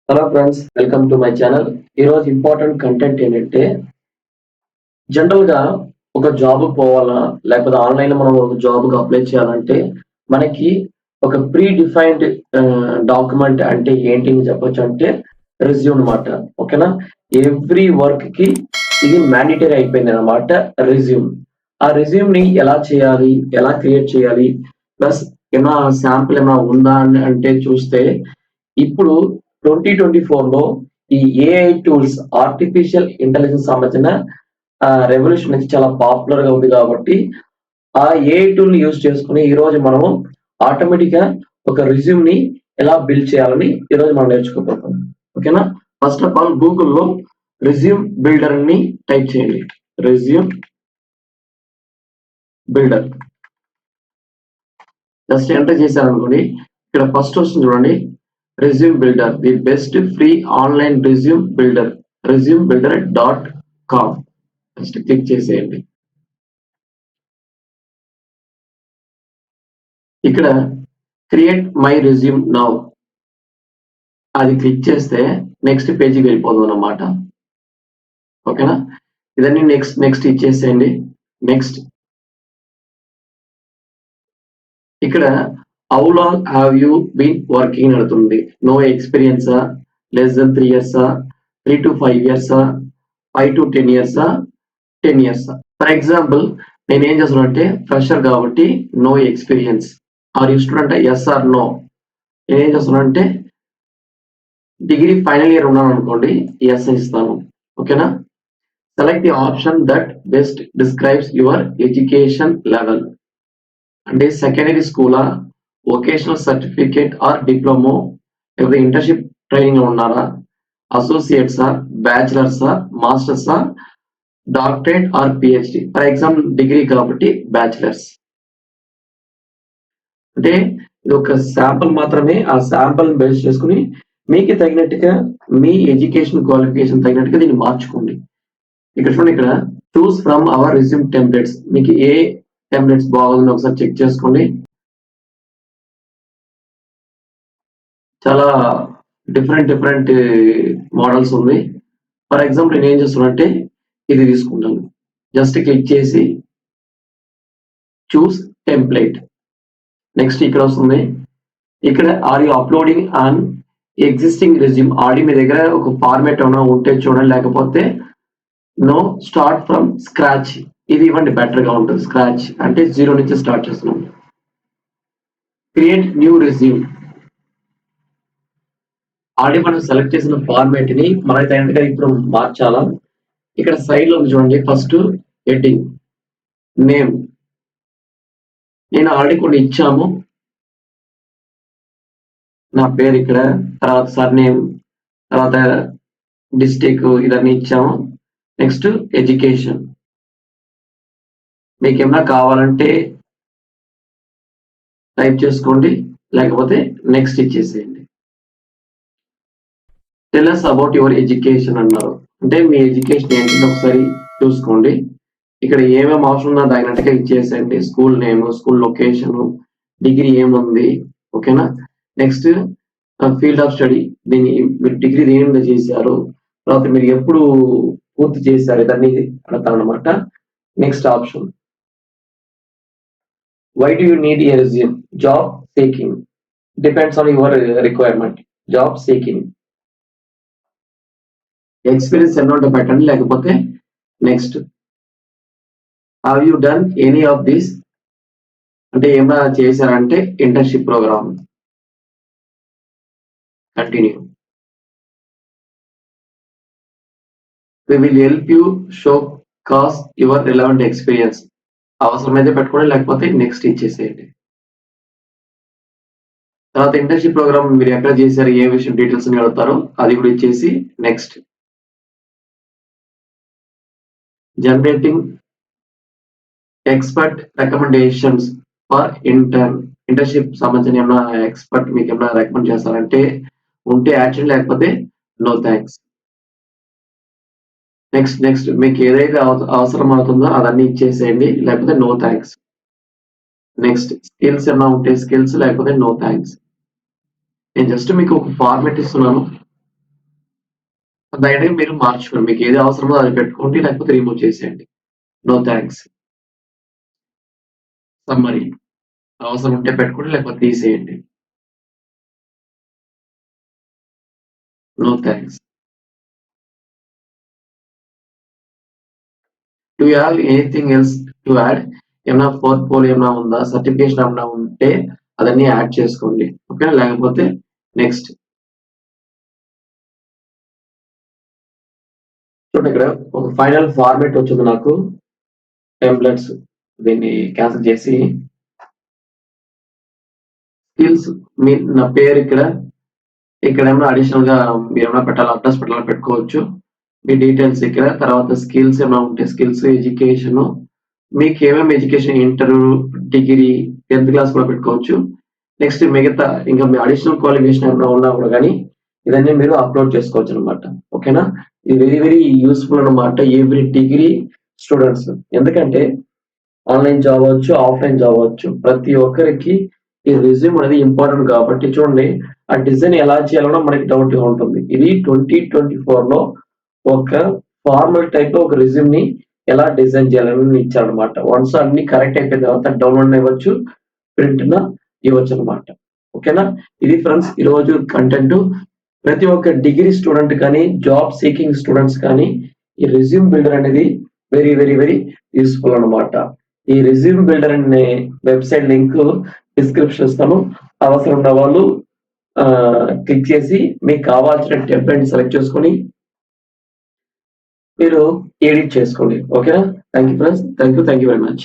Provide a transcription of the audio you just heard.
Hello friends, welcome to my channel. ఈరోజు important content ఏంటంటే, జనరల్‌గా ఒక జాబ్‌కి పోవాలా, లేకపోతే ఆన్‌లైన్‌లో మనం ఒక జాబ్‌కి అప్లై చేయాలంటే, మనకి ఒక ప్రీ డిఫైన్డ్ డాక్యుమెంట్ అంటే ఏంటి అని చెప్పొచ్చంటే, రెజ్యూమ్ అనమాట. ఓకేనా? ఎవ్రీ వర్క్‌కి ఇది మ్యాండేటరీ అయిపోయిందనమాట రెజ్యూమ్. ఆ రెజ్యూమ్‌ని ఎలా చేయాలి? ఎలా క్రియేట్ చేయాలి? ప్లస్ ఏమైనా శాంపుల్ ఏమైనా ఉందా అని అంటే చూస్తే, ఇప్పుడు 2024లో ఈ ఏఐ టూల్స్ ఆర్టిఫిషియల్ ఇంటెలిజెన్స్ సంబంధించిన రెవల్యూషన్ అనేది చాలా పాపులర్ గా ఉంది కాబట్టి ఆ ఏఐ టూల్ ని యూజ్ చేసుకుని ఈ రోజు మనము ఆటోమేటిక్ గా ఒక రెజ్యూమ్ ని ఎలా బిల్డ్ చేయాలని ఈ రోజు మనం నేర్చుకోబోతున్నాం. ఓకేనా? ఫస్ట్ ఆఫ్ ఆల్ గూగుల్లో రెజ్యూమ్ బిల్డర్ అని టైప్ చేయండి. రెజ్యూమ్ బిల్డర్ జస్ట్ ఎంటర్ చేశారనుకోండి, ఇక్కడ ఫస్ట్ వస్తుంది చూడండి, resume builder, the best free online resume builder dot com. Just click చేసేయండి. ఇక్కడ క్రియేట్ మై రెజ్యూమ్ నౌ అది క్లిక్ చేస్తే నెక్స్ట్ పేజీకి వెళ్ళిపోతుంది అన్నమాట. ఓకేనా? ఇదన్నీ నెక్స్ట్ నెక్స్ట్ ఇచ్చేసేయండి. నెక్స్ట్ ఇక్కడ how long have you been working అడుగుతుంది. నో ఎక్స్పీరియన్సా, లెస్ దెన్ 3 ఇయర్సా, 3 to 5 ఇయర్సా, 5 to 10 ఇయర్సా, 10 ఇయర్సా. ఫర్ ఎగ్జాంపుల్ నేను ఏం చేస్తున్నానంటే ఫ్రెషర్ కాబట్టి no experience. Are you student yes or no. నేను ఏం చేస్తున్నానంటే డిగ్రీ ఫైనల్ ఇయర్ ఉన్నాను అనుకోండి, ఎస్ ఇస్తాను. ఓకేనా? Select the option that best describes your education level. అంటే సెకండరీ స్కూలా, వొకేషనల్ సర్టిఫికేట్ ఆర్ డిప్లొమో, లేకపోతే ఇంటర్న్షిప్ ట్రైనింగ్ లో ఉన్నారా, అసోసియేట్సా, బ్యాచిలర్సా, మాస్టర్సా, doctorate or PhD. For example degree కాబట్టి బ్యాచిలర్స్. అంటే ఇది ఒక శాంపుల్ మాత్రమే. ఆ శాంపుల్ బేస్ చేసుకుని మీకు తగినట్టుగా మీ ఎడ్యుకేషన్ క్వాలిఫికేషన్ తగినట్టుగా దీన్ని మార్చుకోండి. ఇక్కడ చూడండి, ఇక్కడ choose from our resume templates. మీకు ఏ టెంప్లెట్స్ బాగుందో ఒకసారి చెక్ చేసుకోండి. చాలా డిఫరెంట్ డిఫరెంట్ మోడల్స్ ఉంది. ఫర్ ఎగ్జాంపుల్ నేను ఏం చేస్తున్నానంటే ఇది తీసుకుంటాను. జస్ట్ క్లిక్ చేసి చూస్ టెంప్లెట్. నెక్స్ట్ ఇక్కడ వస్తుంది, ఇక్కడ are you uploading an existing resume. Already మీ దగ్గర ఒక ఫార్మాట్ ఏమైనా ఉంటే చూడండి, లేకపోతే నో స్టార్ట్ ఫ్రమ్ స్క్రాచ్. ఇది ఇవ్వండి, బెటర్ గా ఉంటుంది. స్క్రాచ్ అంటే జీరో నుంచి స్టార్ట్ చేస్తున్నాం. Create new resume. ఆల్రెడీ మనం సెలెక్ట్ చేసిన ఫార్మాట్ ని మనకి తగినట్టుగా ఇప్పుడు మార్చాలా. ఇక్కడ సైడ్ లో ఉంది చూడండి, ఫస్ట్ హెడ్డింగ్ నేమ్. నేను ఆల్రెడీ కొన్ని ఇచ్చాము. నా పేరు ఇక్కడ, తర్వాత సర్నేమ్, తర్వాత డిస్ట్రిక్ట్, ఇదన్నీ ఇచ్చాము. Next education. మీకు ఏమైనా కావాలంటే టైప్ చేసుకోండి, లేకపోతే నెక్స్ట్ ఇచ్చేసేయండి. Tell us about your education అన్నారు. అంటే మీ ఎడ్యుకేషన్ ఏంటంటే ఒకసారి చూసుకోండి. ఇక్కడ ఏమేమి అవసరం ఉందో తగినట్టుగా ఇచ్చేసేయండి. School name, school location, degree ఏముంది. ఓకేనా? Next field of study. దీన్ని మీరు డిగ్రీ దేని మీద చేశారు, తర్వాత మీరు ఎప్పుడు పూర్తి చేశారు, ఇదన్నీ అడతారనమాట. Next option, why do you need a resume. Job seeking, depends on your requirement. Job seeking. Experience ఎన్నో ఉంటే పెట్టండి, లేకపోతే next. Have you done any of this. అంటే ఏమైనా చేశారంటే internship program. Continue. We will help you showcase your relevant experience. అవసరమైతే పెట్టుకోండి, లేకపోతే నెక్స్ట్ ఇచ్చేసేయండి. తర్వాత ఇంటర్న్షిప్ ప్రోగ్రామ్ మీరు ఎక్కడ చేశారు, ఏ విషయం డీటెయిల్స్ అని అడుగుతారో అది కూడా ఇచ్చేసి next. Generating expert recommendations for internship సంబంధించిన ఏమైనా ఎక్స్పర్ట్ మీకు ఏమైనా రికమెండ్ చేస్తారంటే ఉంటే యాక్షన్, లేకపోతే నో థ్యాంక్స్. నెక్స్ట్ నెక్స్ట్ మీకు ఏదైతే అవసరం అవుతుందో అదన్నీ ఇచ్చేసేయండి, లేకపోతే నో థ్యాంక్స్. నెక్స్ట్ స్కిల్స్ ఏమైనా ఉంటే స్కిల్స్, లేకపోతే నో థ్యాంక్స్. నేను జస్ట్ మీకు ఒక ఫార్మాట్ ఇస్తున్నాను. దాన్ని మీరు మార్చుకోండి. మీకు ఏది అవసరమో అది పెట్టుకోండి. లేకపోతే రిమూవ్ చేసేయండి. No thanks. సమ్మరీ అవసరం ఉంటే పెట్టుకోండి. లేకపోతే తీసేయండి. No thanks. Do you have anything else to add? ఏమన్నా పోర్ట్‌ఫోలియో ఏమన్నా ఉందా? సర్టిఫికేషన్ ఏమన్నా ఉంటే అదన్నీ యాడ్ చేసుకోండి. ఓకేనా? లేకపోతే నెక్స్ట్. చూడండి ఇక్కడ ఒక ఫైనల్ ఫార్మాట్ వచ్చింది నాకు. టెంప్లెట్స్ దీన్ని క్యాన్సిల్ చేసి స్కిల్స్ నా పేరు ఇక్కడేమో అడిషనల్ గా మీరు ఏమైనా పెట్టాలి, అడ్రస్ పెట్టాలని పెట్టుకోవచ్చు. మీ డీటెయిల్స్ ఇక్కడ, తర్వాత స్కిల్స్ ఏమైనా ఉంటే స్కిల్స్, ఎడ్యుకేషన్, మీకు ఏమేమి education inter, degree, 10th class కూడా పెట్టుకోవచ్చు. నెక్స్ట్ మిగతా ఇంకా మీ అడిషనల్ క్వాలిఫికేషన్ ఏమైనా ఉన్నా కూడా కానీ ఇదన్నీ మీరు అప్లోడ్ చేసుకోవచ్చు అనమాట. ఓకేనా? ఇది వెరీ వెరీ యూస్ఫుల్ అనమాట ఎవ్రీ డిగ్రీ స్టూడెంట్స్. ఎందుకంటే ఆన్లైన్ జాబ్ అవ్వచ్చు, ఆఫ్లైన్ జాబ్ అవ్వచ్చు, ప్రతి ఒక్కరికి ఈ రెజ్యూమ్ అనేది ఇంపార్టెంట్ కాబట్టి చూడండి ఆ డిజైన్ ఎలా చేయాలనో మనకి డౌట్ గా ఉంటుంది. ఇది 2024 లో ఒక ఫార్మల్ టైప్ లో ఒక రెజ్యూమ్ ని ఎలా డిజైన్ చేయాలని ఇచ్చారనమాట. వన్స్ అన్ని కరెక్ట్ అయిపోయిన తర్వాత డౌన్లోడ్ ఇవ్వచ్చు, ప్రింట్ ఇవ్వచ్చు అనమాట. ఓకేనా? ఇది ఫ్రెండ్స్ ఈ రోజు కంటెంట్. ప్రతి ఒక్క డిగ్రీ స్టూడెంట్ కానీ జాబ్ సీకింగ్ స్టూడెంట్స్ కానీ ఈ రెజ్యూమ్ బిల్డర్ అనేది వెరీ వెరీ వెరీ యూస్ఫుల్ అనమాట. ఈ రెజ్యూమ్ బిల్డర్ అనే వెబ్సైట్ లింక్ డిస్క్రిప్షన్ ఇస్తాను. అవసరం ఉన్న వాళ్ళు క్లిక్ చేసి మీకు కావాల్సిన టెంప్లెట్ సెలెక్ట్ చేసుకొని మీరు ఎడిట్ చేసుకోండి. ఓకేనా? Thank you friends. Thank you very much.